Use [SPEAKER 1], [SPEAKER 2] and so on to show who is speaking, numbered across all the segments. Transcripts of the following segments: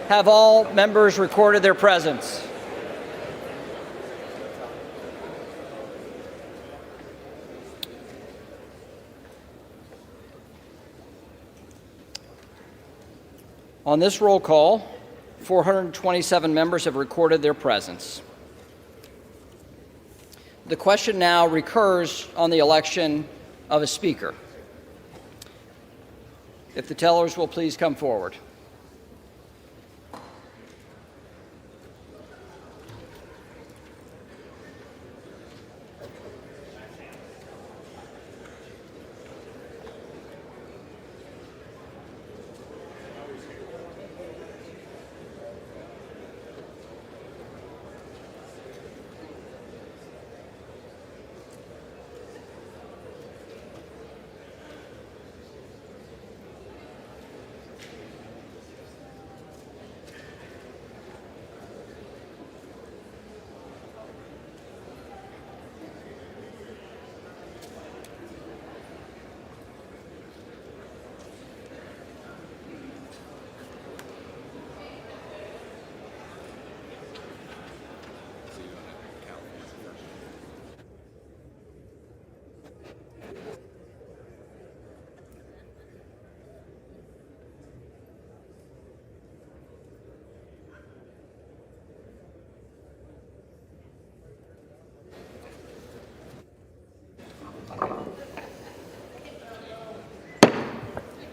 [SPEAKER 1] Have all members recorded their presence? On this roll call, 427 members have recorded their presence. The question now recurs on the election of a speaker. If the tellers will please come forward.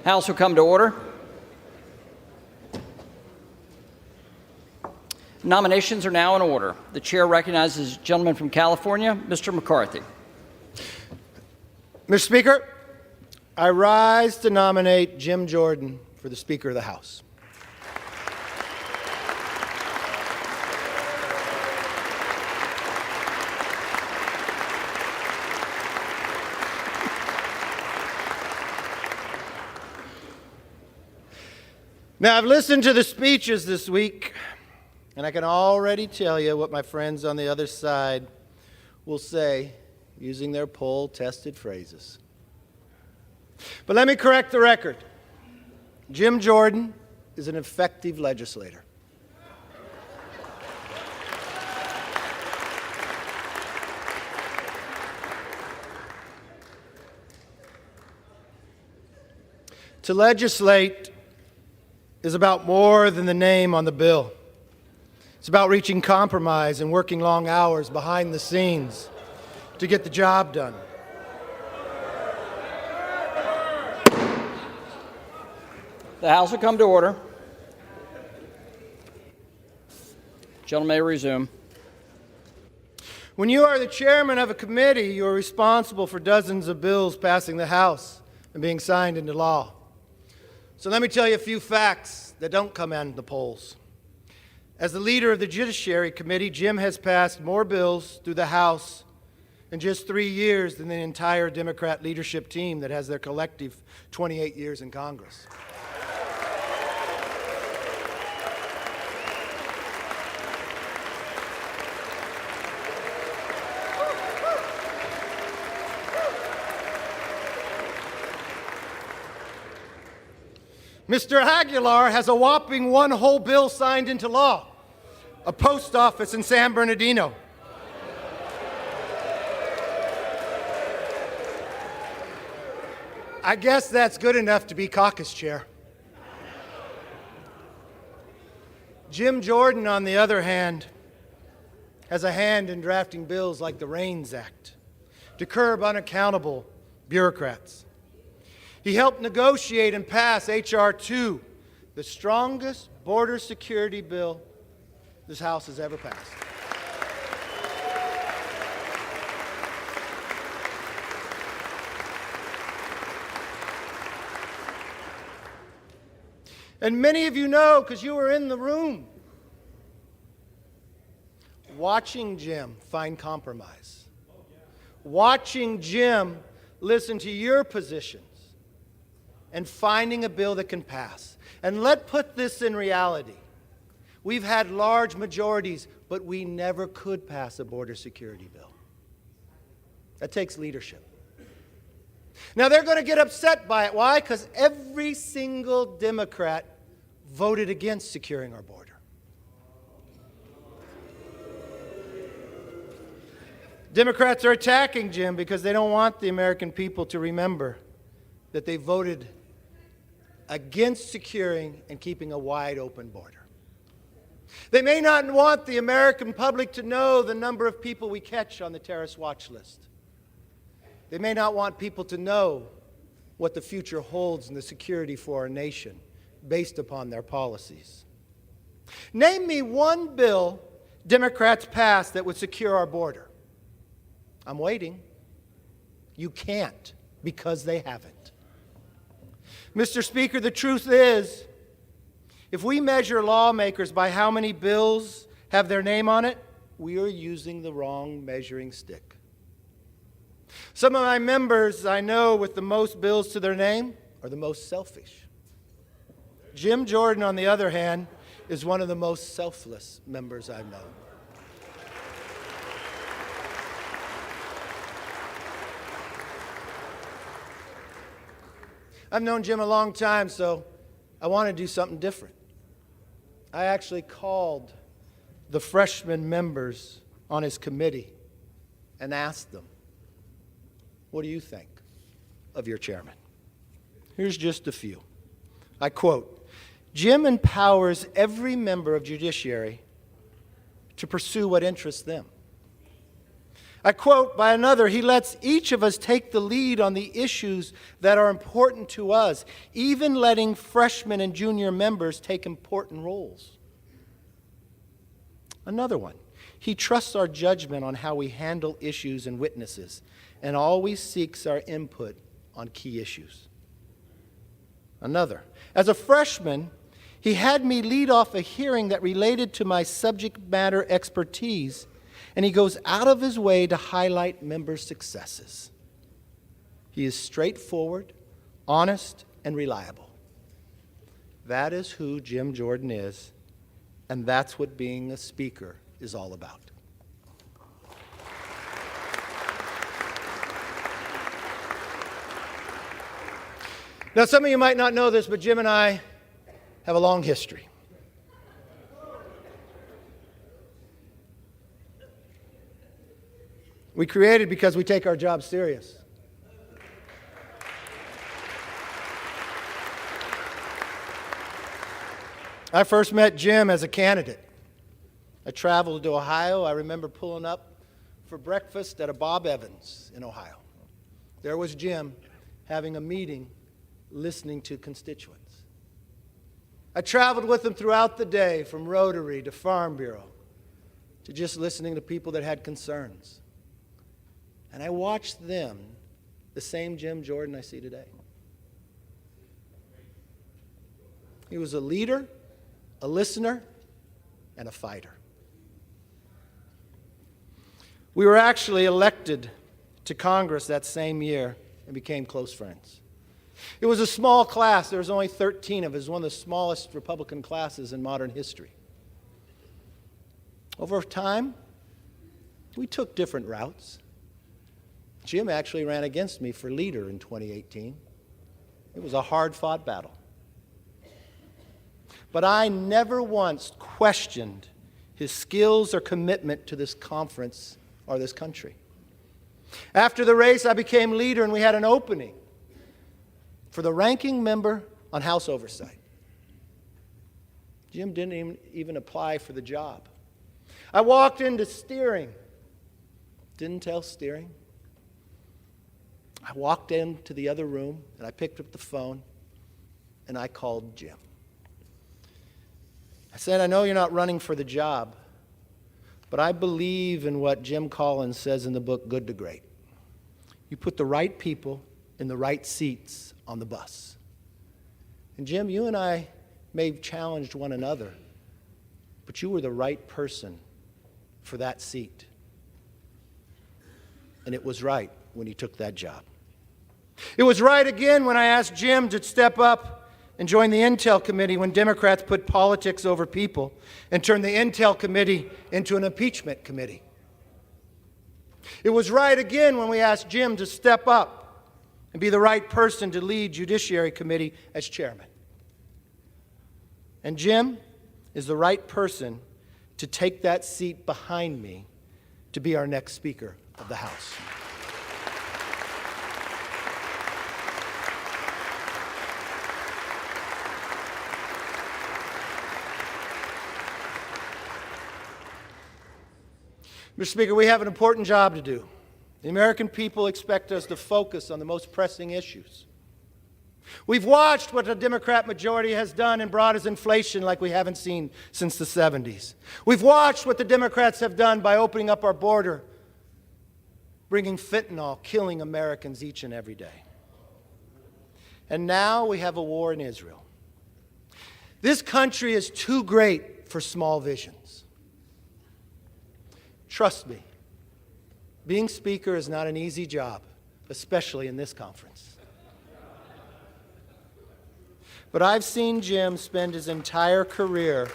[SPEAKER 1] House will come to order. Nominations are now in order. The chair recognizes the gentleman from California, Mr. McCarthy.
[SPEAKER 2] Mr. Speaker, I rise to nominate Jim Jordan for the Speaker of the House. Now, I've listened to the speeches this week, and I can already tell you what my friends on the other side will say using their poll-tested phrases. But let me correct the record. Jim Jordan is an effective legislator. To legislate is about more than the name on the bill. It's about reaching compromise and working long hours behind the scenes to get the job done.
[SPEAKER 1] The House will come to order. Gentleman may resume.
[SPEAKER 2] When you are the chairman of a committee, you are responsible for dozens of bills passing the House and being signed into law. So let me tell you a few facts that don't come out in the polls. As the leader of the Judiciary Committee, Jim has passed more bills through the House in just 3 years than the entire Democrat leadership team that has their collective 28 years in Congress. Mr. Aguilar has a whopping one whole bill signed into law, a post office in San Bernardino. I guess that's good enough to be caucus chair. Jim Jordan, on the other hand, has a hand in drafting bills like the REINS Act to curb unaccountable bureaucrats. He helped negotiate and pass H.R. 2, the strongest border security bill this House has ever passed. And many of you know, because you were in the room, watching Jim find compromise, watching Jim listen to your positions, and finding a bill that can pass. And let's put this in reality. We've had large majorities, but we never could pass a border security bill. That takes leadership. Now, they're going to get upset by it. Why? Because every single Democrat voted against securing our border. Democrats are attacking Jim because they don't want the American people to remember that they voted against securing and keeping a wide open border. They may not want the American public to know the number of people we catch on the terrorist watch list. They may not want people to know what the future holds in the security for our nation based upon their policies. Name me one bill Democrats passed that would secure our border. I'm waiting. You can't, because they haven't. Mr. Speaker, the truth is, if we measure lawmakers by how many bills have their name on it, we are using the wrong measuring stick. Some of my members I know with the most bills to their name are the most selfish. Jim Jordan, on the other hand, is one of the most selfless members I've known. I've known Jim a long time, so I want to do something different. I actually called the freshman members on his committee and asked them, what do you think of your chairman? Here's just a few. I quote, Jim empowers every member of judiciary to pursue what interests them. I quote by another, he lets each of us take the lead on the issues that are important to us, even letting freshmen and junior members take important roles. Another one, he trusts our judgment on how we handle issues and witnesses, and always seeks our input on key issues. Another, as a freshman, he had me lead off a hearing that related to my subject matter expertise, and he goes out of his way to highlight member successes. He is straightforward, honest, and reliable. That is who Jim Jordan is, and that's what being a speaker is all about. Now, some of you might not know this, but Jim and I have a long history. We created because we take our job serious. I first met Jim as a candidate. I traveled to Ohio. I remember pulling up for breakfast at a Bob Evans in Ohio. There was Jim having a meeting, listening to constituents. I traveled with him throughout the day, from Rotary to Farm Bureau, to just listening to people that had concerns. And I watched them, the same Jim Jordan I see today. He was a leader, a listener, and a fighter. We were actually elected to Congress that same year and became close friends. It was a small class. There was only 13 of us. It was one of the smallest Republican classes in modern history. Over time, we took different routes. Jim actually ran against me for leader in 2018. It was a hard-fought battle. But I never once questioned his skills or commitment to this conference or this country. After the race, I became leader, and we had an opening for the ranking member on House Oversight. Jim didn't even apply for the job. I walked into steering. Didn't tell steering. I walked into the other room, and I picked up the phone, and I called Jim. I said, I know you're not running for the job, but I believe in what Jim Collins says in the book, Good to Great. You put the right people in the right seats on the bus. And Jim, you and I may have challenged one another, but you were the right person for that seat. And it was right when you took that job. It was right again when I asked Jim to step up and join the Intel Committee when Democrats put politics over people and turned the Intel Committee into an impeachment committee. It was right again when we asked Jim to step up and be the right person to lead Judiciary Committee as chairman. And Jim is the right person to take that seat behind me to be our next Speaker of the House. Mr. Speaker, we have an important job to do. The American people expect us to focus on the most pressing issues. We've watched what the Democrat majority has done and brought us inflation like we haven't seen since the 70s. We've watched what the Democrats have done by opening up our border, bringing fentanyl, killing Americans each and every day. And now we have a war in Israel. This country is too great for small visions. Trust me, being Speaker is not an easy job, especially in this conference. But I've seen Jim spend his entire career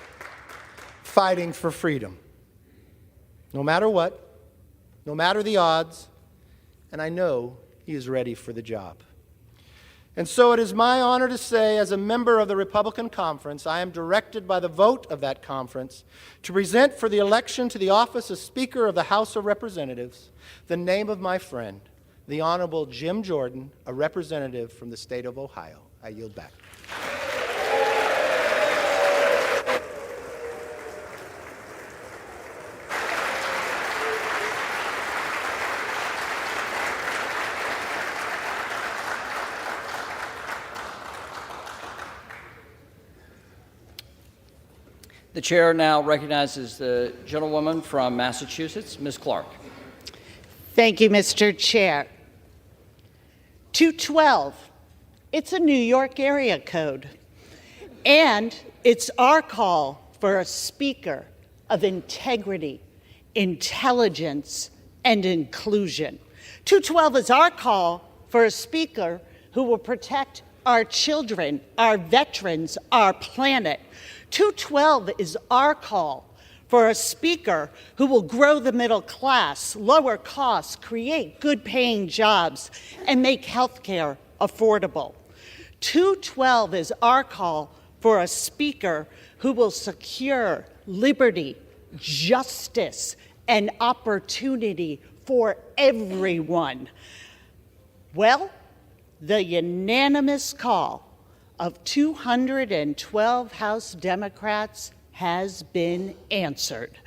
[SPEAKER 2] fighting for freedom, no matter what, no matter the odds, and I know he is ready for the job. And so it is my honor to say, as a member of the Republican Conference, I am directed by the vote of that conference to present for the election to the office of Speaker of the House of Representatives the name of my friend, the Honorable Jim Jordan, a representative from the state of Ohio. I yield back.
[SPEAKER 1] The chair now recognizes the gentlewoman from Massachusetts, Ms. Clark.
[SPEAKER 3] Thank you, Mr. Chair. 212, it's a New York area code, and it's our call for a speaker of integrity, intelligence, and inclusion. 212 is our call for a speaker who will protect our children, our veterans, our planet. 212 is our call for a speaker who will grow the middle class, lower costs, create good-paying jobs, and make health care affordable. 212 is our call for a speaker who will secure liberty, justice, and opportunity for everyone. Well, the unanimous call of 212 House Democrats has been answered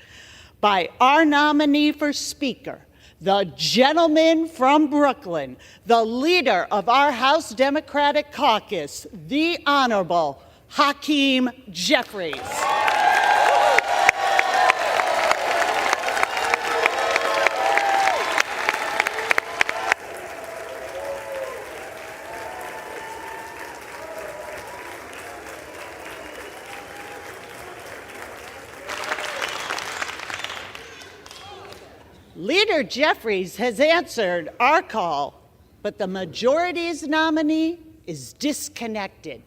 [SPEAKER 3] by our nominee for Speaker, the gentleman from Brooklyn, the leader of our House Democratic Caucus, the Honorable Hakeem Jeffries. Leader Jeffries has answered our call, but the majority's nominee is disconnected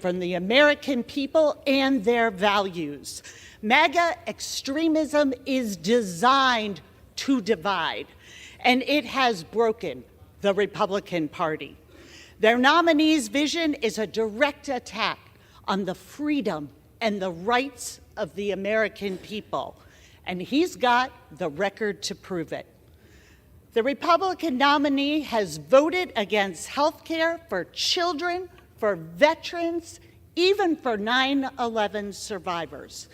[SPEAKER 3] from the American people and their values. MAGA extremism is designed to divide, and it has broken the Republican Party. Their nominee's vision is a direct attack on the freedom and the rights of the American people. And he's got the record to prove it. The Republican nominee has voted against health care for children, for veterans, even for 9/11 survivors.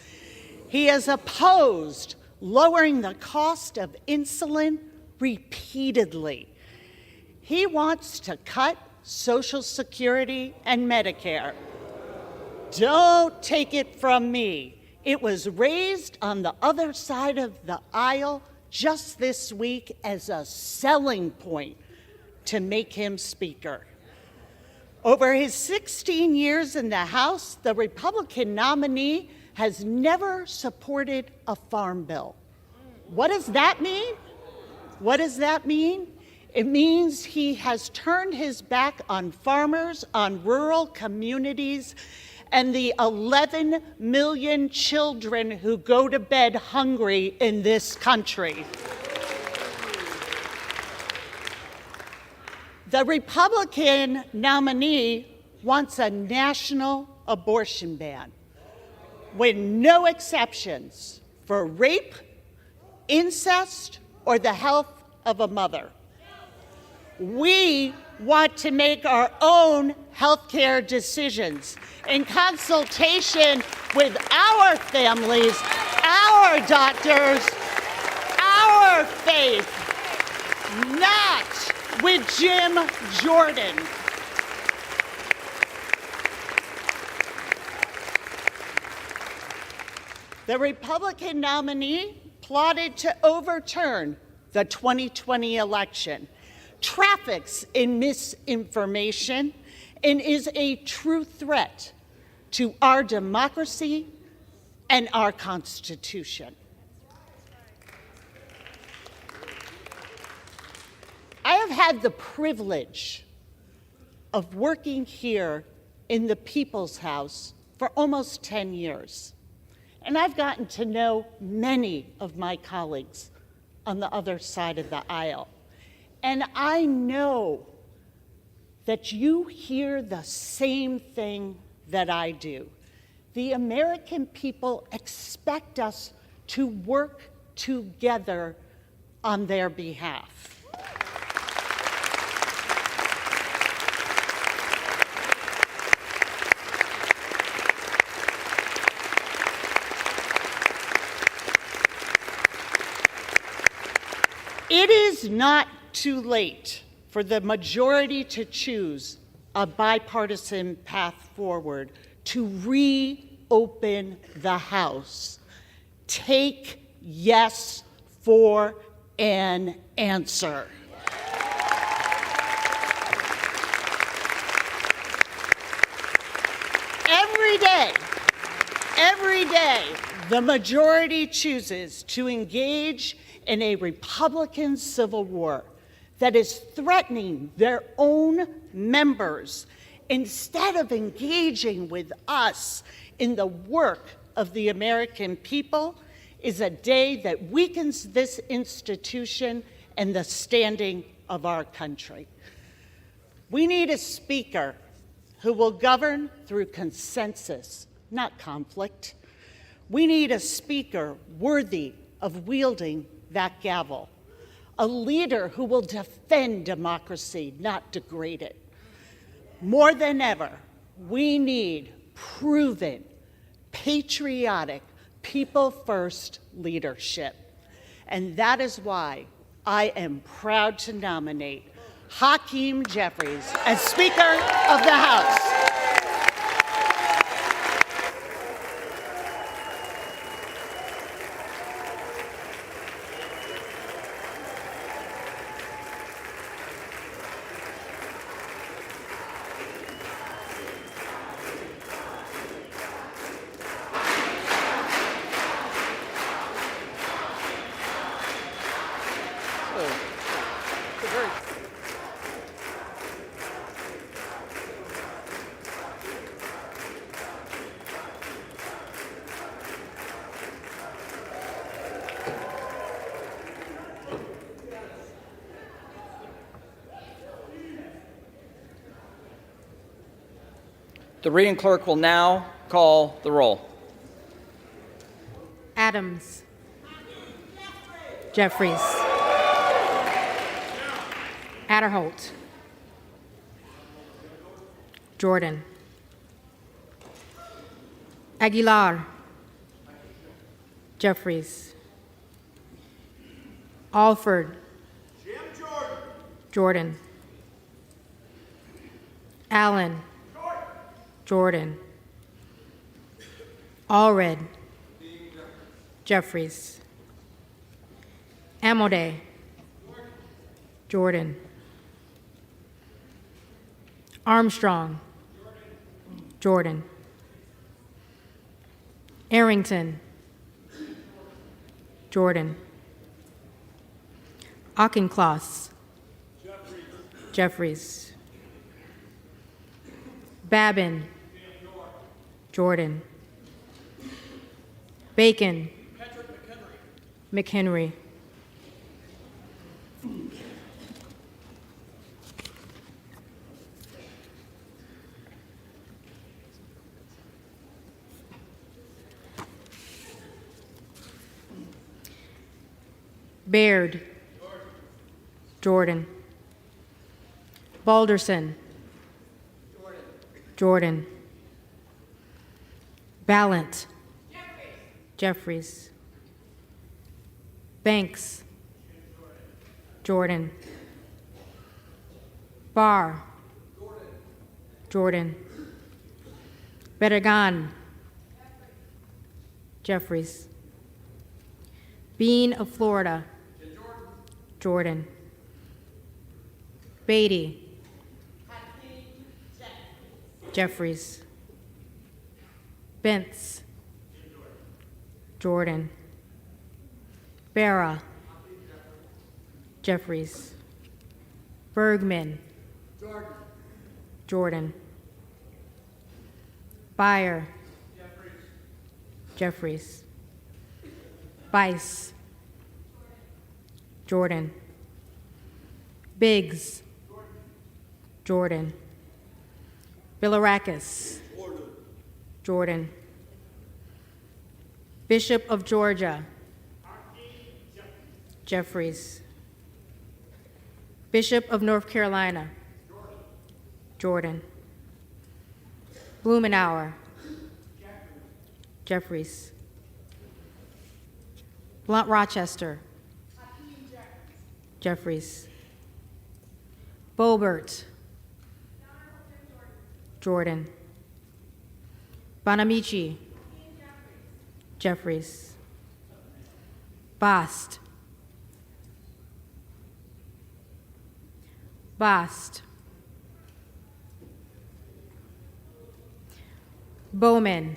[SPEAKER 3] He has opposed lowering the cost of insulin repeatedly. He wants to cut Social Security and Medicare. Don't take it from me. It was raised on the other side of the aisle just this week as a selling point to make him Speaker. Over his 16 years in the House, the Republican nominee has never supported a farm bill. What does that mean? What does that mean? It means he has turned his back on farmers, on rural communities, and the 11 million children who go to bed hungry in this country. The Republican nominee wants a national abortion ban with no exceptions for rape, incest, or the health of a mother. We want to make our own healthcare decisions in consultation with our families, our doctors, our faith, not with Jim Jordan. The Republican nominee plotted to overturn the 2020 election, traffics in misinformation, and is a true threat to our democracy and our Constitution. I have had the privilege of working here in the People's House for almost 10 years. And I've gotten to know many of my colleagues on the other side of the aisle. And I know that you hear the same thing that I do. The American people expect us to work together on their behalf. It is not too late for the majority to choose a bipartisan path forward to reopen the House. Take yes for an answer. Every day, the majority chooses to engage in a Republican civil war that is threatening their own members instead of engaging with us in the work of the American people is a day that weakens this institution and the standing of our country. We need a speaker who will govern through consensus, not conflict. We need a speaker worthy of wielding that gavel, a leader who will defend democracy, not degrade it. More than ever, we need proven, patriotic, people-first leadership. And that is why I am proud to nominate Hakeem Jeffries as Speaker of the House.
[SPEAKER 1] The reading clerk will now call the roll.
[SPEAKER 4] Adams. Jeffries. Adderholt. Jordan. Aguilar. Jeffries. Alford. Jordan. Allen. Jordan. Allred. Jeffries. Amodei. Jordan. Armstrong. Jordan. Arrington. Jordan. Auchincloss. Jeffries. Babin. Jordan. Bacon. McHenry. Baird. Jordan. Balderson. Jordan. Ballant. Jeffries. Banks. Jordan. Barr. Jordan. Bedegan. Jeffries. Bean of Florida. Jordan. Beatty. Jeffries. Bentz. Jordan. Barra. Jeffries. Bergman. Jordan. Beyer. Jeffries. Bice. Jordan. Biggs. Jordan. Bilirakis. Jordan. Bishop of Georgia. Jeffries. Bishop of North Carolina. Jordan. Blumenauer. Jeffries. Blunt Rochester. Jeffries. Bobert. Jordan. Bonamici. Jeffries. Bast. Bast. Bowman.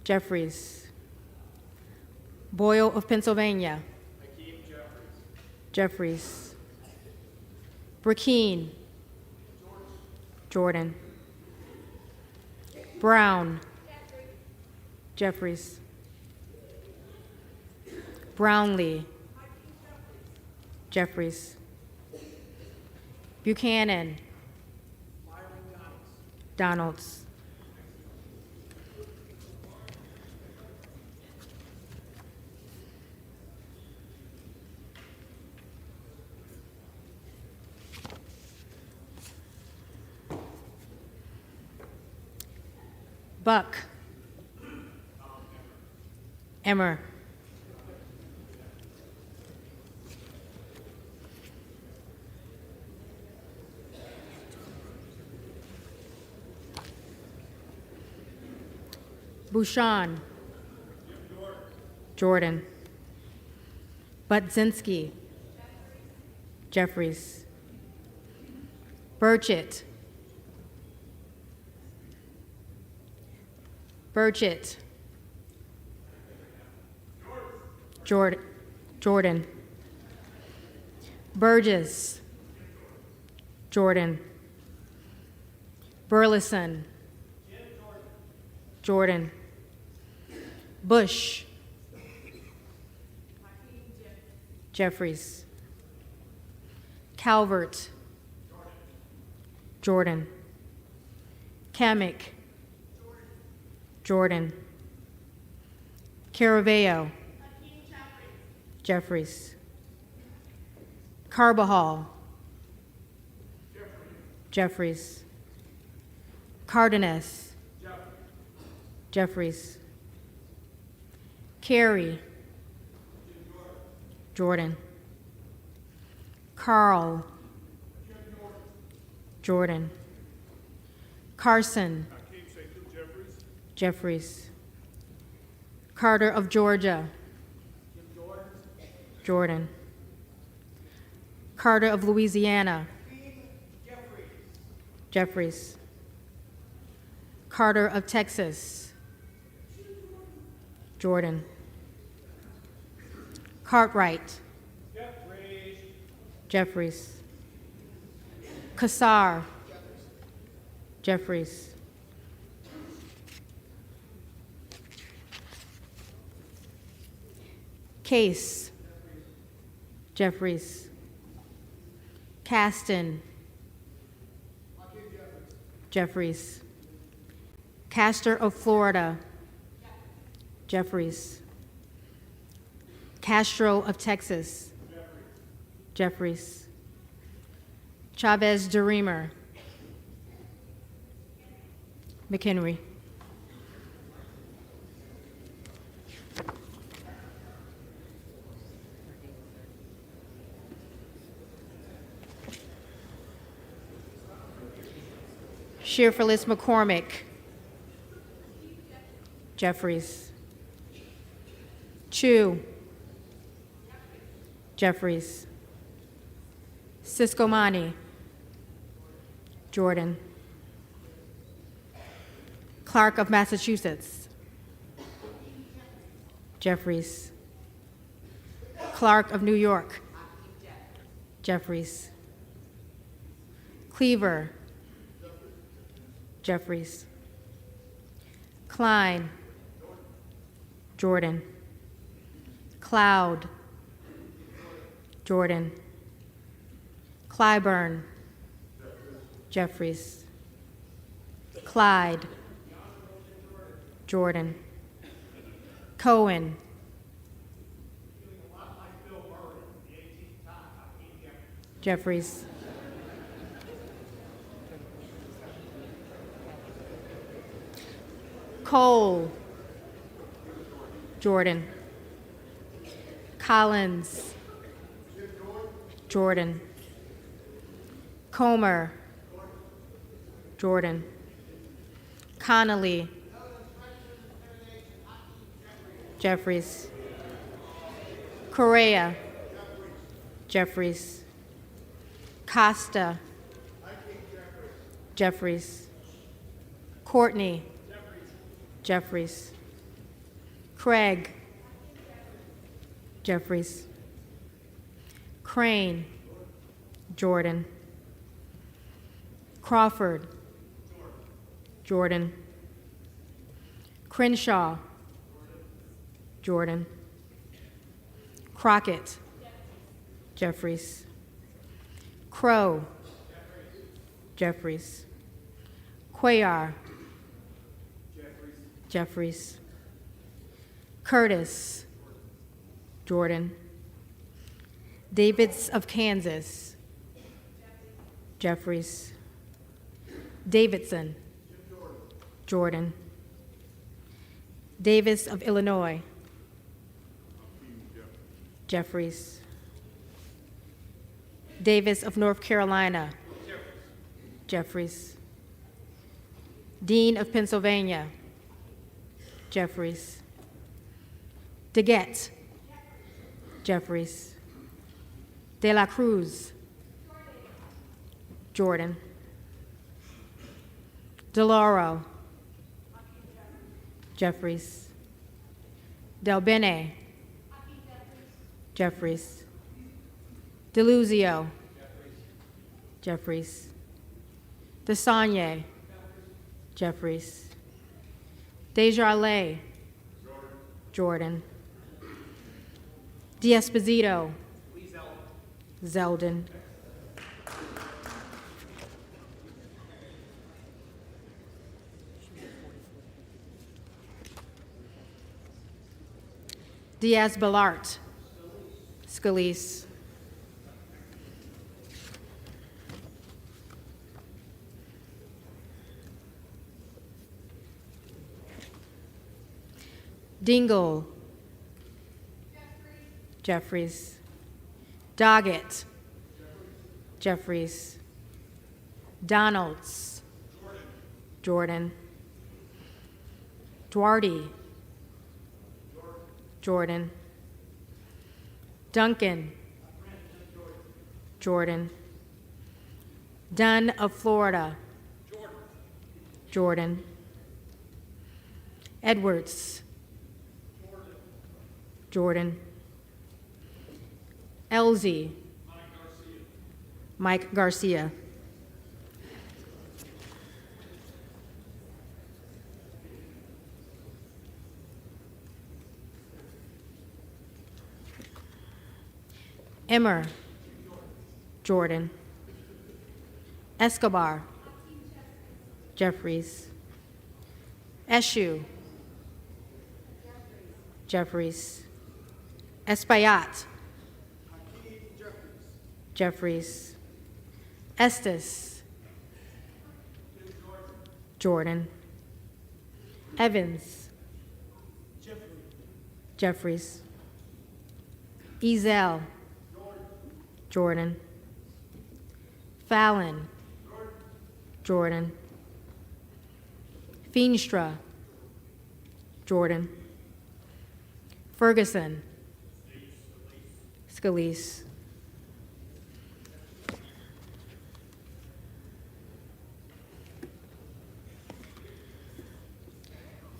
[SPEAKER 4] Jeffries. Boyle of Pennsylvania. Jeffries. Burkeen. Jordan. Brown. Jeffries. Brownlee. Jeffries. Buchanan. Donalds. Buck. Emmer. Bouchon. Jordan. Budzinski. Jeffries. Burchett. Burchett. Jordan. Burgess. Jordan. Burleson. Jordan. Bush. Jeffries. Calvert. Jordan. Kamek. Jordan. Caraveo. Jeffries. Carbajal. Jeffries. Cardenas. Jeffries. Carey. Jordan. Carl. Jordan. Carson. Jeffries. Carter of Georgia. Jordan. Carter of Louisiana. Jeffries. Carter of Texas. Jordan. Cartwright. Jeffries. Kassar. Jeffries. Case. Jeffries. Caston. Jeffries. Castor of Florida. Jeffries. Castro of Texas. Jeffries. Chavez DeReamer. McHenry. Shearfullis McCormick. Jeffries. Chu. Jeffries. Siscomani. Jordan. Clark of Massachusetts. Jeffries. Clark of New York. Jeffries. Cleaver. Jeffries. Klein. Jordan. Cloud. Jordan. Clyburn. Jeffries. Clyde. Jordan. Cohen. Jeffries. Cole. Jordan. Collins. Jordan. Comer. Jordan. Connolly. Jeffries. Correa. Jeffries. Costa. Jeffries. Courtney. Jeffries. Craig. Jeffries. Crane. Jordan. Crawford. Jordan. Crenshaw. Jordan. Crockett. Jeffries. Crow. Jeffries. Cuellar. Jeffries. Curtis. Jordan. Davids of Kansas. Jeffries. Davidson. Jordan. Davis of Illinois. Jeffries. Davis of North Carolina. Jeffries. Dean of Pennsylvania. Jeffries. DeGette. Jeffries. De La Cruz. Jordan. DeLauro. Jeffries. Del Bene. Jeffries. DeLuzio. Jeffries. DeSagne. Jeffries. Desjardins. Jordan. D'Esposito. Zeldin. Diaz-Balart. Scalise. Dingle. Jeffries. Doggett. Jeffries. Donalds. Jordan. Duarte. Jordan. Duncan. Jordan. Dunn of Florida. Jordan. Edwards. Jordan. Elsie. Mike Garcia. Emmer. Jordan. Escobar. Jeffries. Eshu. Jeffries. Espaillat. Jeffries. Estes. Jordan. Evans. Jeffries. Ezel. Jordan. Fallon. Jordan. Feenstra. Jordan. Ferguson. Scalise.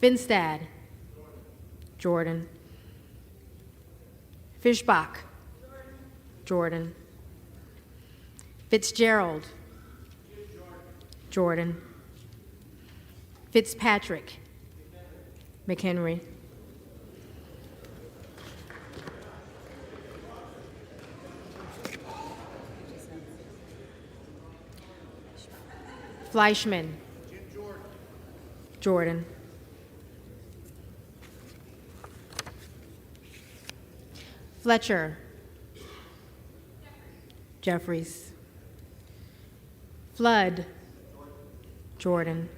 [SPEAKER 4] Finstad. Jordan. Fischbach. Jordan. Fitzgerald. Jordan. Fitzpatrick. McHenry. Fleischman. Jordan. Fletcher. Jeffries. Flood. Jordan.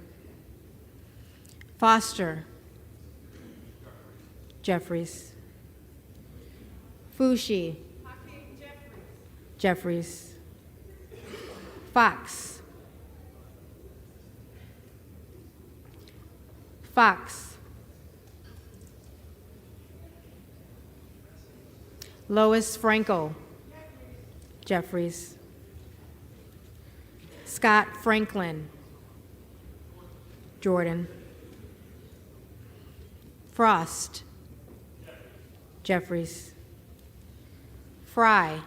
[SPEAKER 4] Foster. Jeffries. Fushi. Jeffries. Fox. Fox. Lois Franco. Jeffries. Scott Franklin. Jordan. Frost. Jeffries. Fry.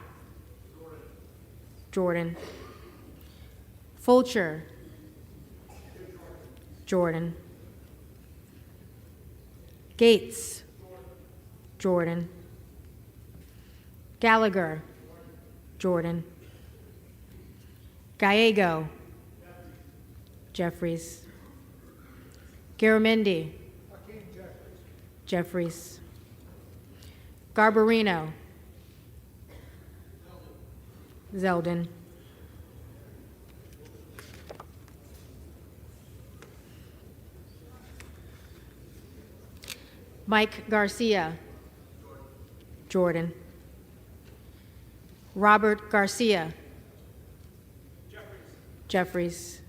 [SPEAKER 4] Jordan. Fulcher. Jordan. Gates. Jordan. Gallagher. Jordan. Gallego. Jeffries. Garamendi. Jeffries. Garbarino. Zeldin. Mike Garcia. Jordan. Robert Garcia. Jeffries.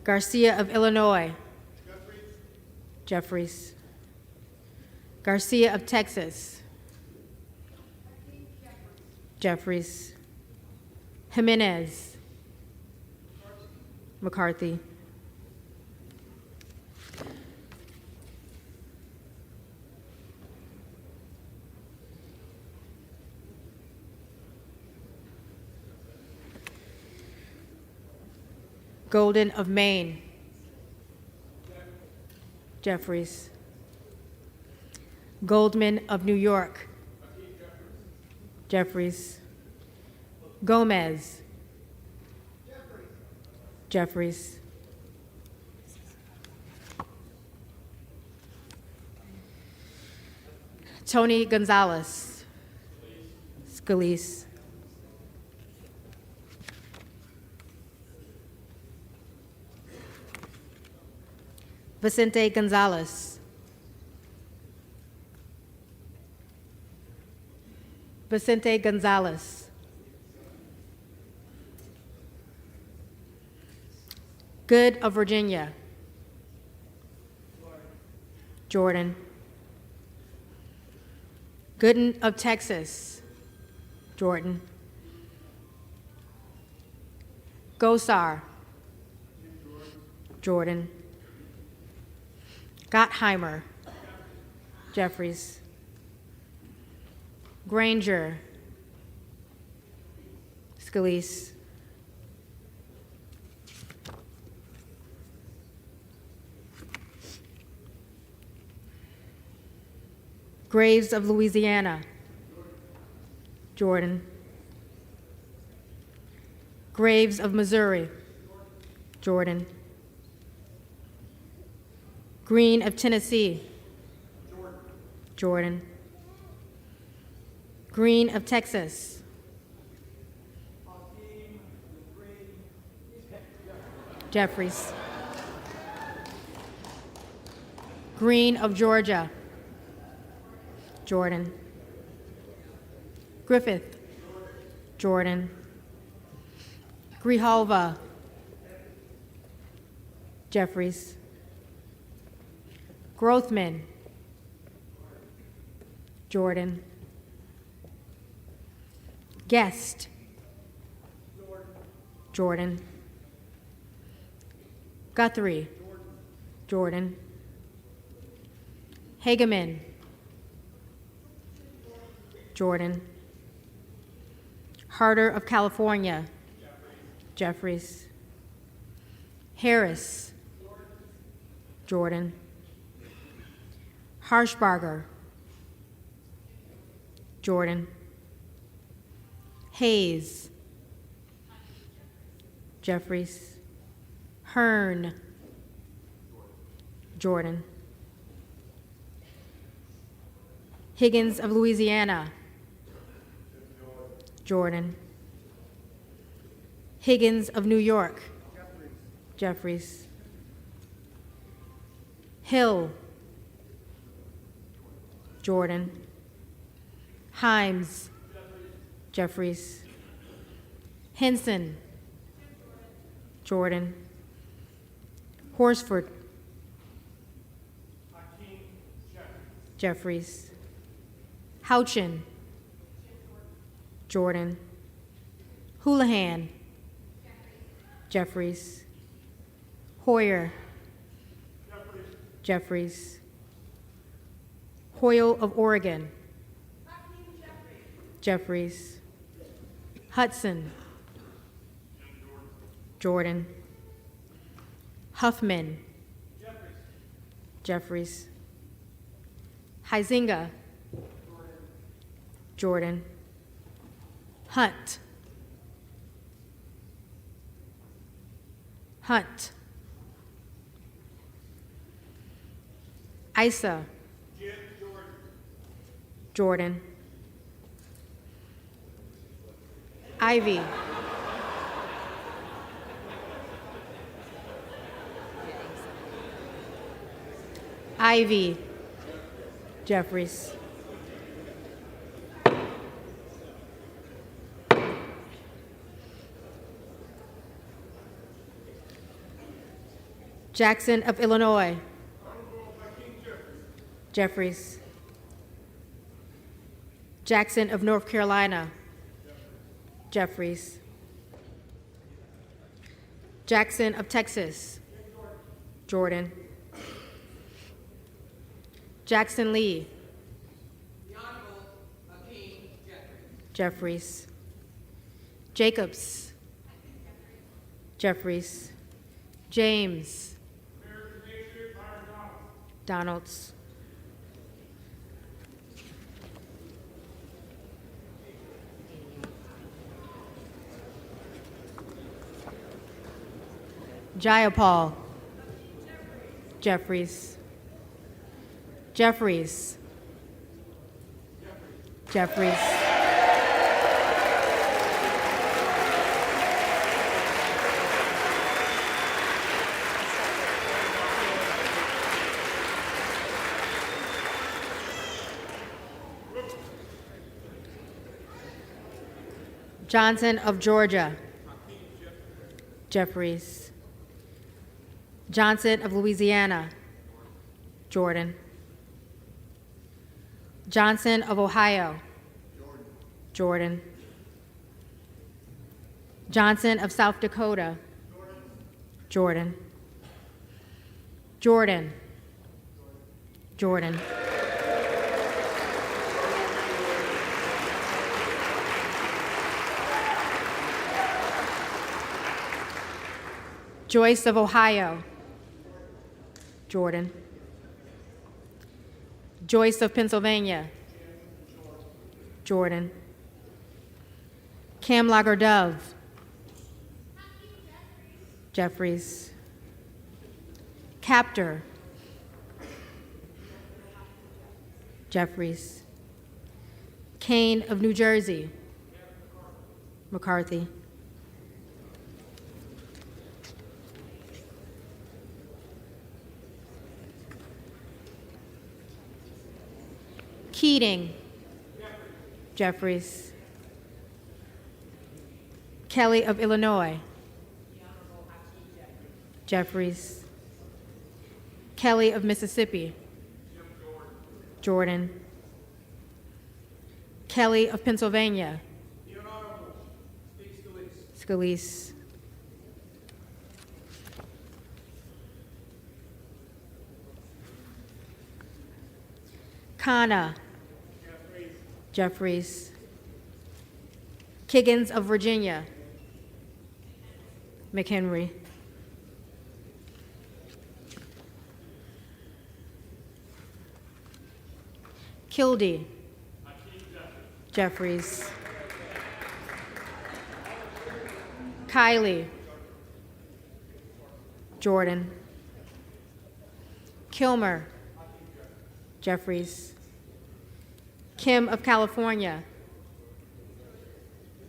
[SPEAKER 4] Garcia of Illinois. Jeffries. Garcia of Texas. Jeffries. Jimenez. McCarthy. Golden of Maine. Jeffries. Goldman of New York. Jeffries. Gomez. Jeffries. Tony Gonzalez. Scalise. Vicente Gonzalez. Vicente Gonzalez. Good of Virginia. Jordan. Gooden of Texas. Jordan. Gosar. Jordan. Gottheimer. Jeffries. Granger. Scalise. Graves of Louisiana. Jordan. Graves of Missouri. Jordan. Green of Tennessee. Jordan. Green of Texas. Jeffries. Green of Georgia. Jordan. Griffith. Jordan. Grijalva. Jeffries. Grothman. Jordan. Guest. Jordan. Guthrie. Jordan. Hageman. Jordan. Harder of California. Jeffries. Harris. Jordan. Harshbarger. Jordan. Hayes. Jeffries. Hearn. Jordan. Higgins of Louisiana. Jordan. Higgins of New York. Jeffries. Hill. Jordan. Himes. Jeffries. Henson. Jordan. Horsford. Jeffries. Houchin. Jordan. Houlihan. Jeffries. Hoyer. Jeffries. Hoyle of Oregon. Jeffries. Hudson. Jordan. Huffman. Jeffries. Huizinga. Jordan. Hunt. Hunt. Isa. Jordan. Ivy. Ivy. Jeffries. Jackson of Illinois. Jeffries. Jackson of North Carolina. Jeffries. Jackson of Texas. Jordan. Jackson Lee. Jeffries. Jacobs. Jeffries. James. Donalds. Jayapal. Jeffries. Jeffries. Jeffries. Johnson of Georgia. Jeffries. Johnson of Louisiana. Jordan. Johnson of Ohio. Jordan. Johnson of South Dakota. Jordan. Jordan. Jordan. Joyce of Ohio. Jordan. Joyce of Pennsylvania. Jordan. Kamlager Dove. Jeffries. Captor. Jeffries. Kane of New Jersey. McCarthy. Keating. Jeffries. Kelly of Illinois. Jeffries. Kelly of Mississippi. Jordan. Kelly of Pennsylvania. Scalise. Khanna. Jeffries. Kiggins of Virginia. McHenry. Kildee. Jeffries. Kiley. Jordan. Kilmer. Jeffries. Kim of California.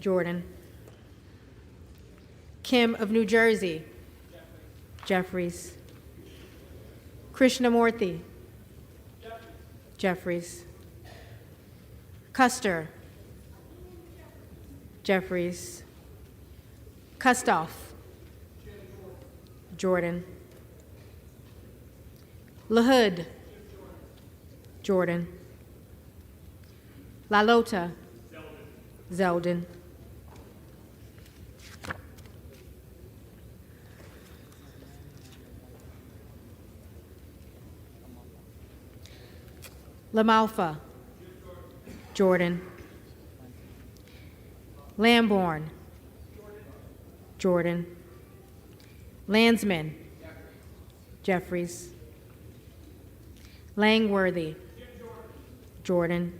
[SPEAKER 4] Jordan. Kim of New Jersey. Jeffries. Krishnamurthy. Jeffries. Custer. Jeffries. Kustoff. Jordan. LaHood. Jordan. LaLota. Zeldin. LaMalfa. Jordan. Lamborn. Jordan. Landsman. Jeffries. Langworthy. Jordan.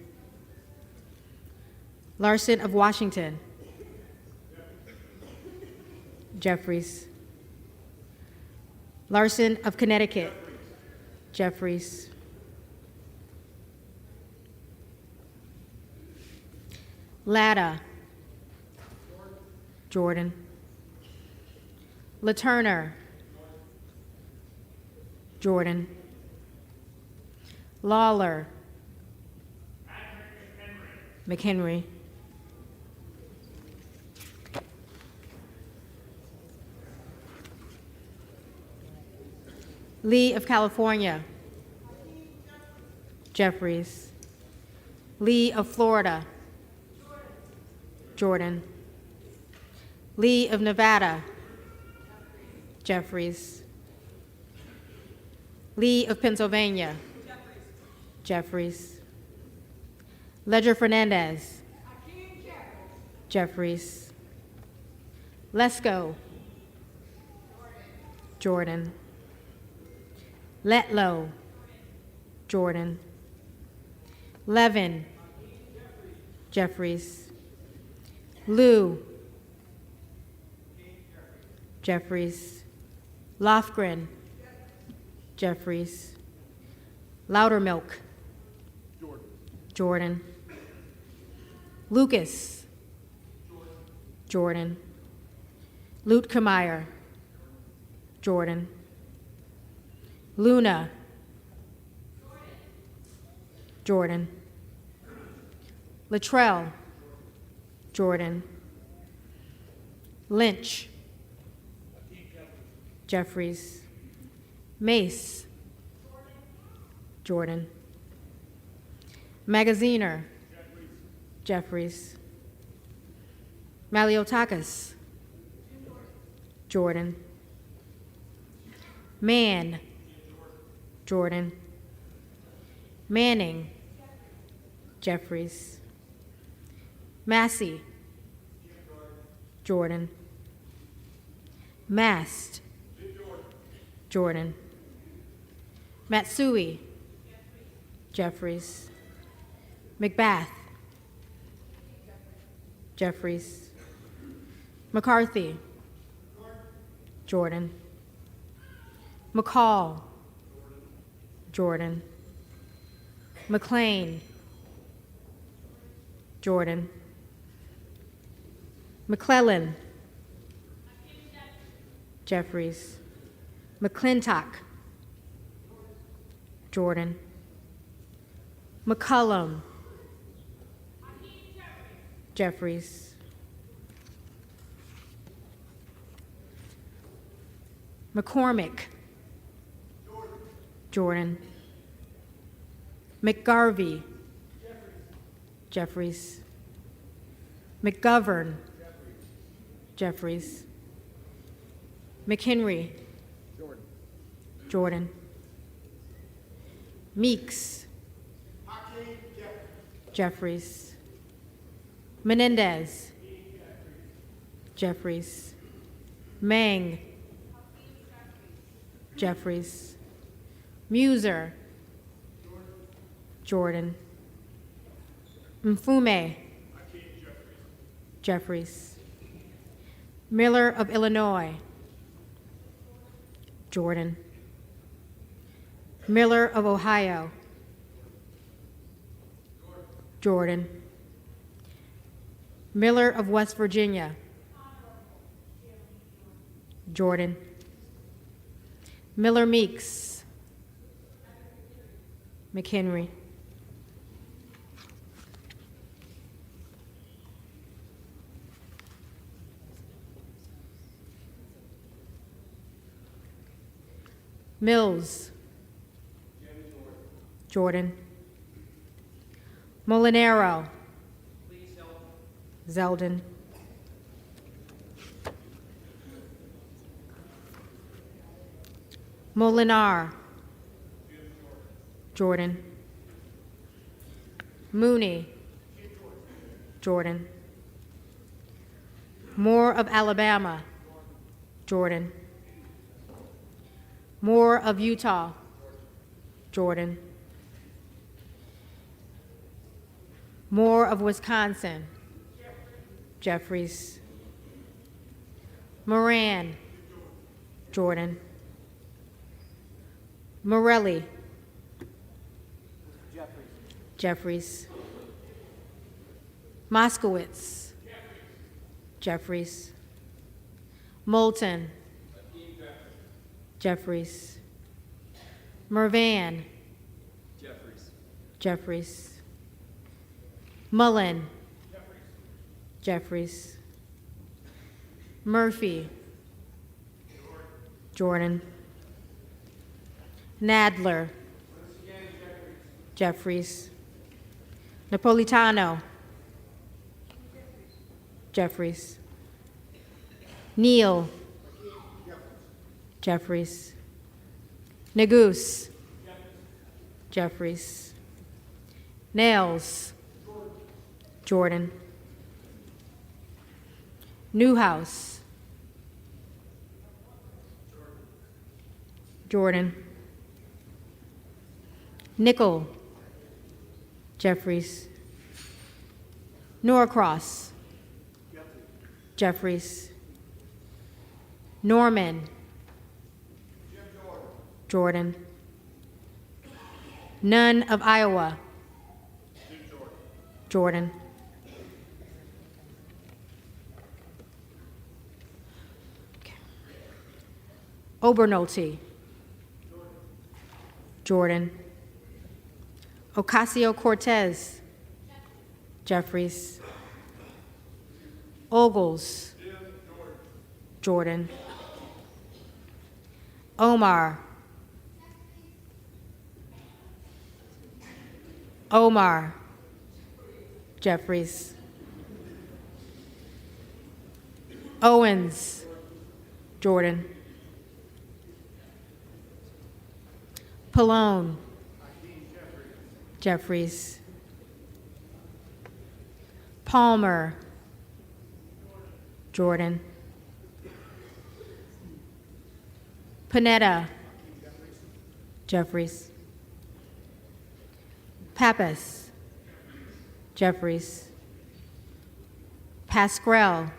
[SPEAKER 4] Larson of Washington. Jeffries. Larson of Connecticut. Jeffries. Latta. Jordan. LaTurner. Jordan. Lawler. McHenry. Lee of California. Jeffries. Lee of Florida. Jordan. Lee of Nevada. Jeffries. Lee of Pennsylvania. Jeffries. Ledger Fernandez. Jeffries. Lesko. Jordan. Letlow. Jordan. Levin. Jeffries. Liu. Jeffries. Lofgren. Jeffries. Loudermilk. Jordan. Lucas. Jordan. Lutkemeyer. Jordan. Luna. Jordan. Luttrell. Jordan. Lynch. Jeffries. Mace. Jordan. Magaziner. Jeffries. Maliotakis. Jordan. Mann. Jordan. Manning. Jeffries. Massey. Jordan. Mast. Jordan. Matsui. Jeffries. McBath. Jeffries. McCarthy. Jordan. McCall. Jordan. McLean. Jordan. McClellan. Jeffries. McClintock. Jordan. McCullum. Jeffries. McCormick. Jordan. McGarvey. Jeffries. McGovern. Jeffries. McHenry. Jordan. Meeks. Jeffries. Menendez. Jeffries. Mang. Jeffries. Muser. Jordan. Mfume. Jeffries. Miller of Illinois. Jordan. Miller of Ohio. Jordan. Miller of West Virginia. Jordan. Miller Meeks. McHenry. Mills. Jordan. Molinaro. Zeldin. Molinar. Jordan. Mooney. Jordan. Moore of Alabama. Jordan. Moore of Utah. Jordan. Moore of Wisconsin. Jeffries. Moran. Jordan. Morelli. Jeffries. Moskowitz. Jeffries. Moulton. Jeffries. Mervan. Jeffries. Mullen. Jeffries. Murphy. Jordan. Nadler. Jeffries. Napolitano. Jeffries. Neal. Jeffries. Negus. Jeffries. Nails. Jordan. Newhouse. Jordan. Nickel. Jeffries. Norcross. Jeffries. Norman. Jordan. Nunn of Iowa. Jordan. Okay. Obernolte. Jordan. Ocasio-Cortez. Jeffries. Ogles. Jordan. Omar. Omar. Jeffries. Owens. Jordan. Pallone. Jeffries. Palmer. Jordan. Panetta. Jeffries. Pappas. Jeffries. Pascrell.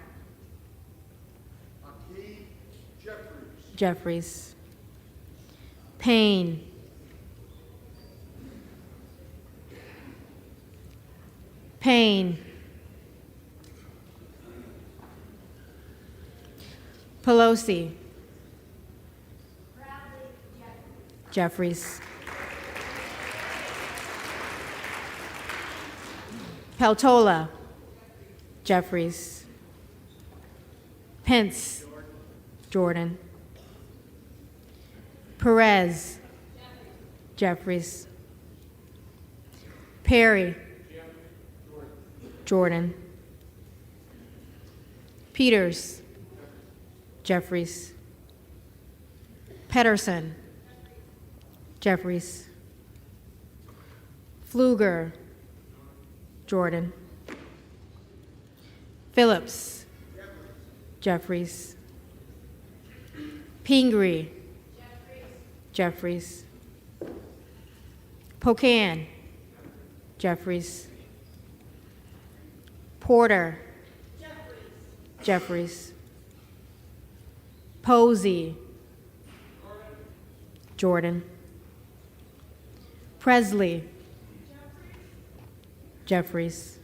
[SPEAKER 4] Jeffries. Payne. Payne. Pelosi. Jeffries. Peltola. Jeffries. Pence. Jordan. Perez. Jeffries. Perry. Jordan. Peters. Jeffries. Pedersen. Jeffries. Pfluger. Jordan. Phillips. Jeffries. Pingree. Jeffries. Pocan. Jeffries. Porter. Jeffries. Posey. Jordan. Presley. Jeffries.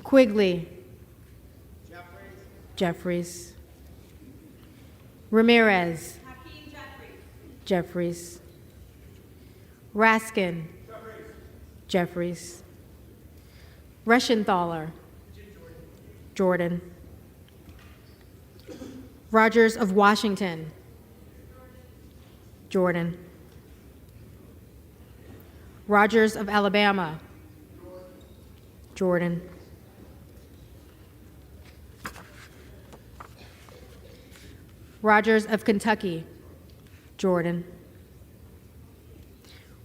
[SPEAKER 4] Quigley. Jeffries. Ramirez. Jeffries. Raskin. Jeffries. Reschenthaler. Jordan. Rogers of Washington. Jordan. Rogers of Alabama. Jordan. Rogers of Kentucky. Jordan.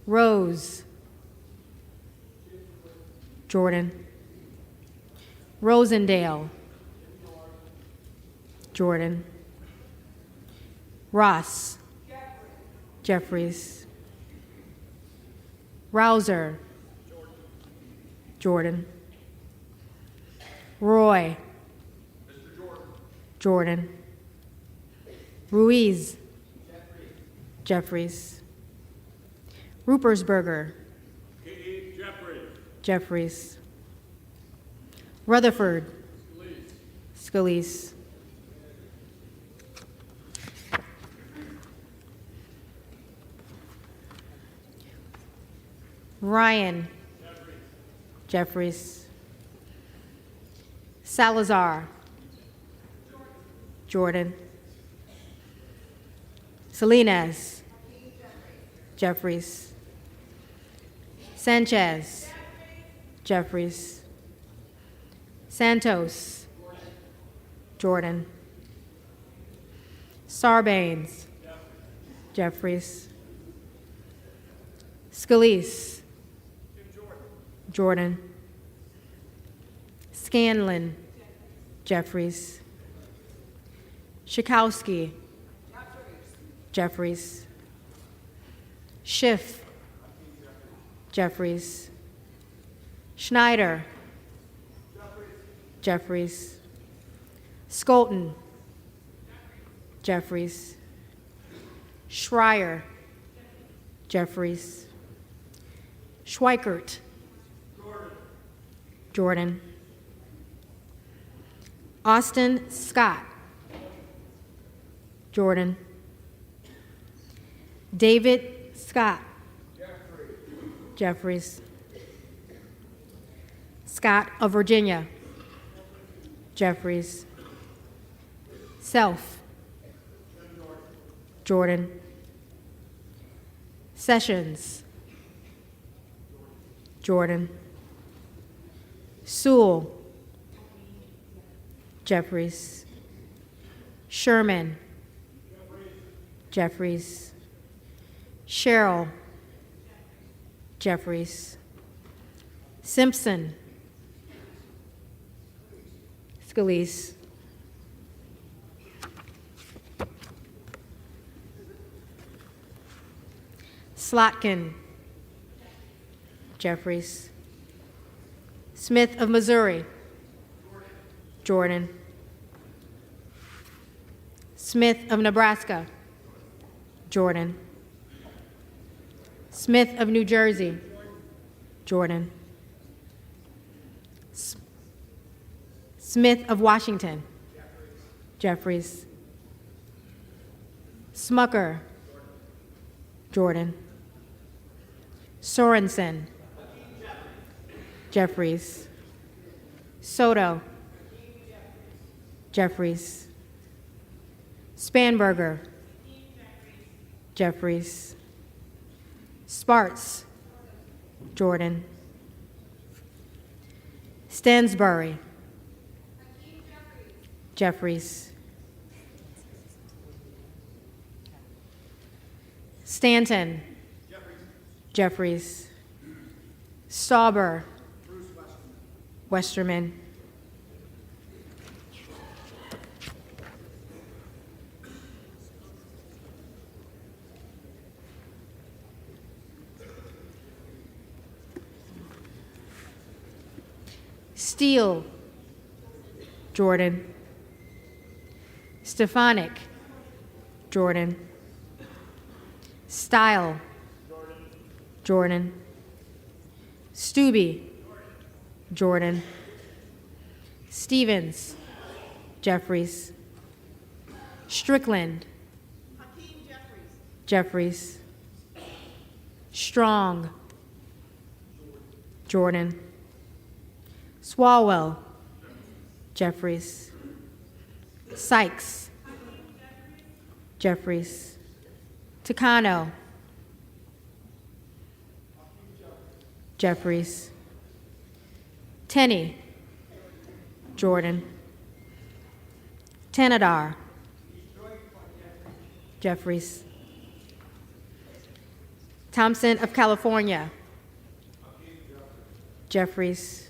[SPEAKER 4] Rose. Jordan. Rosendale. Jordan. Ross. Jeffries. Rouser. Jordan. Roy. Jordan. Ruiz. Jeffries. Rupersberger. Jeffries. Rutherford. Scalise. Ryan. Jeffries. Salazar. Jordan. Salinas. Jeffries. Sanchez. Jeffries. Santos. Jordan. Sarbanes. Jeffries. Scalise. Jordan. Scanlon. Jeffries. Schakowsky. Jeffries. Schiff. Jeffries. Schneider. Jeffries. Skolton. Jeffries. Schreier. Jeffries. Schweikert. Jordan. Austin Scott. Jordan. David Scott. Jeffries. Scott of Virginia. Jeffries. Self. Jordan. Sessions. Jordan. Sewell. Jeffries. Sherman. Jeffries. Sherrill. Jeffries. Simpson. Scalise. Slotkin. Jeffries. Smith of Missouri. Jordan. Smith of Nebraska. Jordan. Smith of New Jersey. Jordan. Smith of Washington. Jeffries. Smucker, Jordan. Sorensen, Jeffries. Soto, Jeffries. Spanberger, Jeffries. Sparts, Jordan. Stansbury, Jeffries. Stanton, Jeffries. Stauber, Westerman. Steele, Jordan. Stefanik, Jordan. Style, Jordan. Stubbe, Jordan. Stevens, Jeffries. Strickland, Jeffries. Strong, Jordan. Swalwell, Jeffries. Sykes, Jeffries. Takano, Jeffries. Tenney, Jordan. Tanadar, Jeffries. Thompson of California, Jeffries.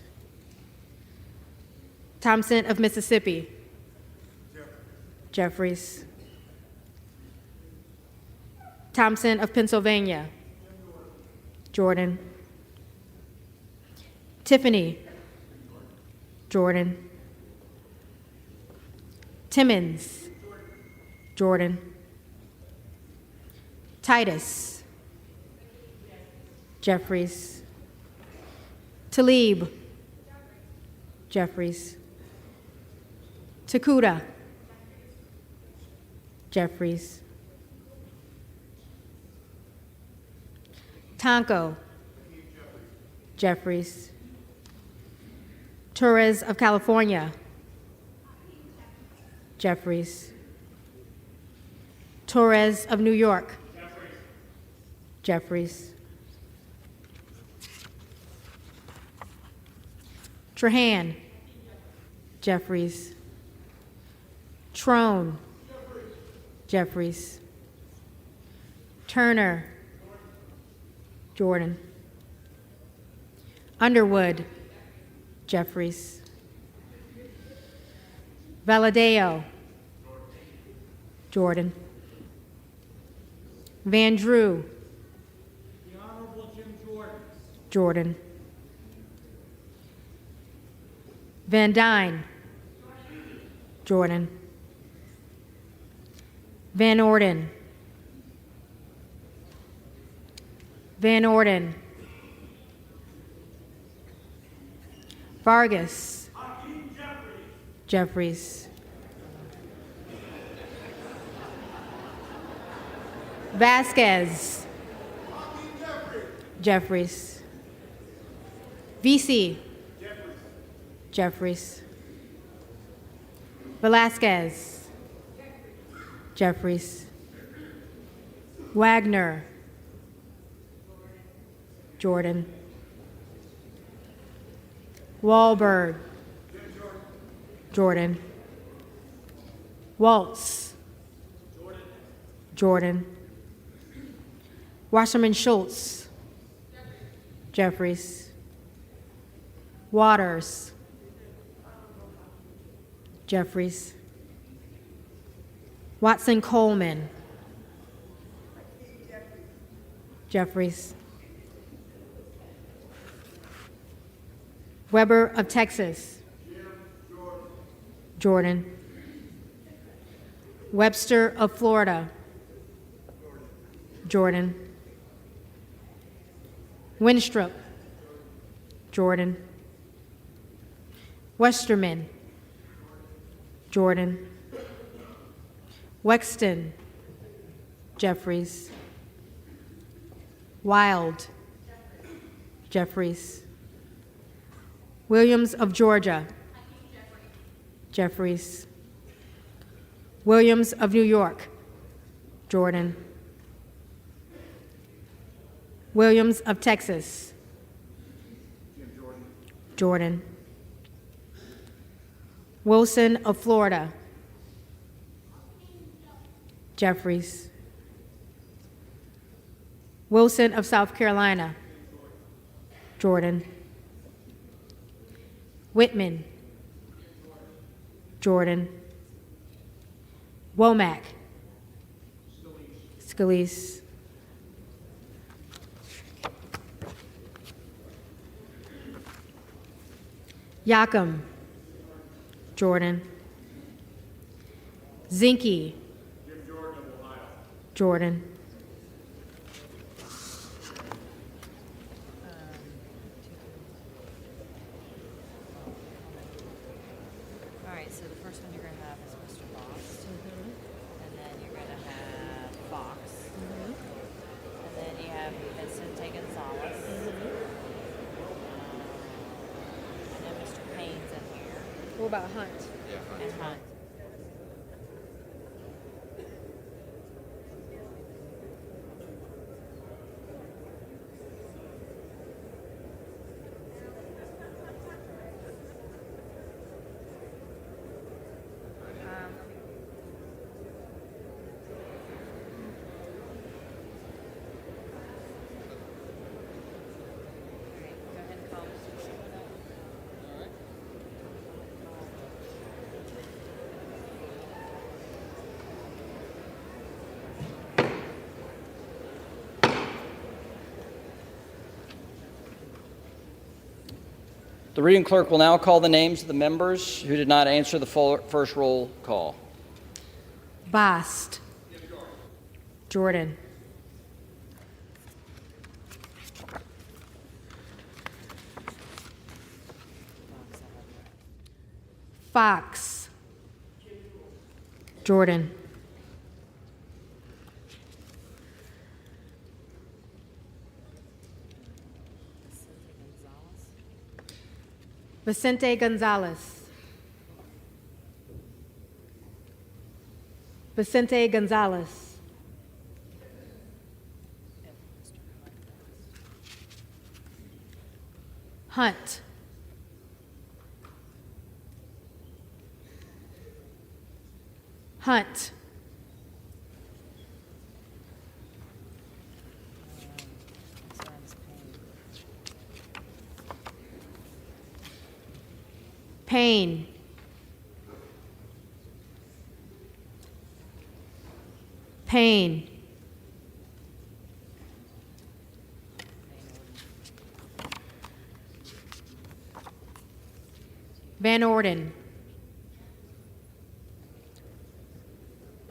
[SPEAKER 4] Thompson of Mississippi, Jeffries. Thompson of Pennsylvania, Jordan. Tiffany, Jordan. Timmons, Jordan. Titus, Jeffries. Talib, Jeffries. Takuda, Jeffries. Tonko, Jeffries. Torres of California, Jeffries. Torres of New York, Jeffries. Trahan, Jeffries. Trone, Jeffries. Turner, Jordan. Underwood, Jeffries. Valadeo, Jordan. Van Drew,
[SPEAKER 2] The Honorable Jim Jordan.
[SPEAKER 4] Jordan. Van Dyne, Jordan. Van Orden, Van Orden. Vargas, Jeffries. Vasquez, Jeffries. VC, Jeffries. Velasquez, Jeffries. Wagner, Jordan. Wahlberg, Jordan. Waltz, Jordan. Wasserman Schultz, Jeffries. Waters, Jeffries. Watson Coleman, Jeffries. Weber of Texas, Jordan. Webster of Florida, Jordan. Winstrup, Jordan. Westerman, Jordan. Wexton, Jeffries. Wild, Jeffries. Williams of Georgia, Jeffries. Williams of New York, Jordan. Williams of Texas, Jordan. Wilson of Florida, Jeffries. Wilson of South Carolina, Jordan. Whitman, Jordan. Womack, Scalise. Yakum, Jordan. Zinke, Jordan.
[SPEAKER 5] All right, so the first one you're going to have is Mr. Bost. And then you're going to have Fox. And then you have Vicente Gonzalez. And then Mr. Payne's in here.
[SPEAKER 4] What about Hunt?
[SPEAKER 5] And Hunt. All right, go ahead and call Mr. Short.
[SPEAKER 1] The reading clerk will now call the names of the members who did not answer the first roll call.
[SPEAKER 4] Bost, Jordan. Fox, Jordan. Vicente Gonzalez. Vicente Gonzalez. Hunt. Hunt.
[SPEAKER 5] Next one is Payne.
[SPEAKER 4] Payne. Payne. Van Orden.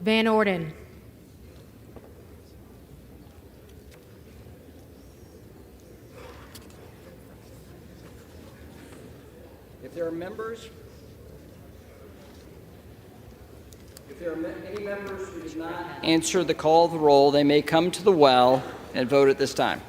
[SPEAKER 4] Van Orden.
[SPEAKER 1] If there are members, any members who did not answer the call of the roll, they may come to the well and vote at this time.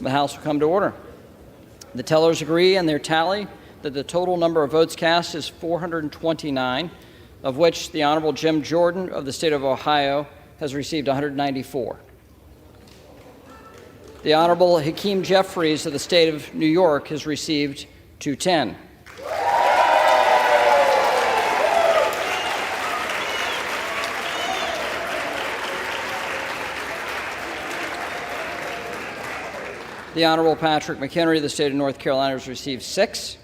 [SPEAKER 1] The House will come to order. The tellers agree in their tally that the total number of votes cast is 429, of which the Honorable Jim Jordan of the state of Ohio has received 194. The Honorable Hakeem Jeffries of the state of New York has received 210. The Honorable Patrick McHenry of the state of North Carolina has received 6.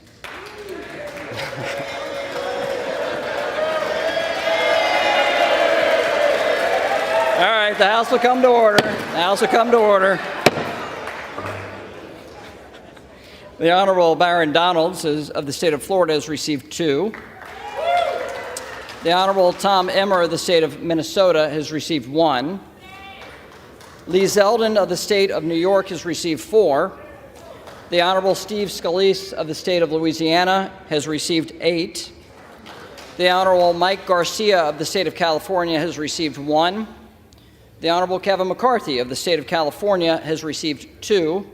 [SPEAKER 1] All right, the House will come to order. The House will come to order. The Honorable Byron Donalds of the state of Florida has received 2. The Honorable Tom Emmer of the state of Minnesota has received 1. Lee Zeldin of the state of New York has received 4. The Honorable Steve Scalise of the state of Louisiana has received 8. The Honorable Mike Garcia of the state of California has received 1. The Honorable Kevin McCarthy of the state of California has received 2.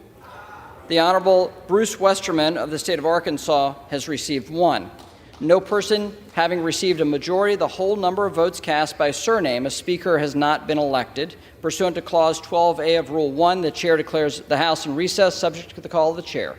[SPEAKER 1] The Honorable Bruce Westerman of the state of Arkansas has received 1. No person having received a majority of the whole number of votes cast by surname, a speaker has not been elected. Pursuant to Clause 12A of Rule 1, the chair declares the House in recess, subject to the call of the chair.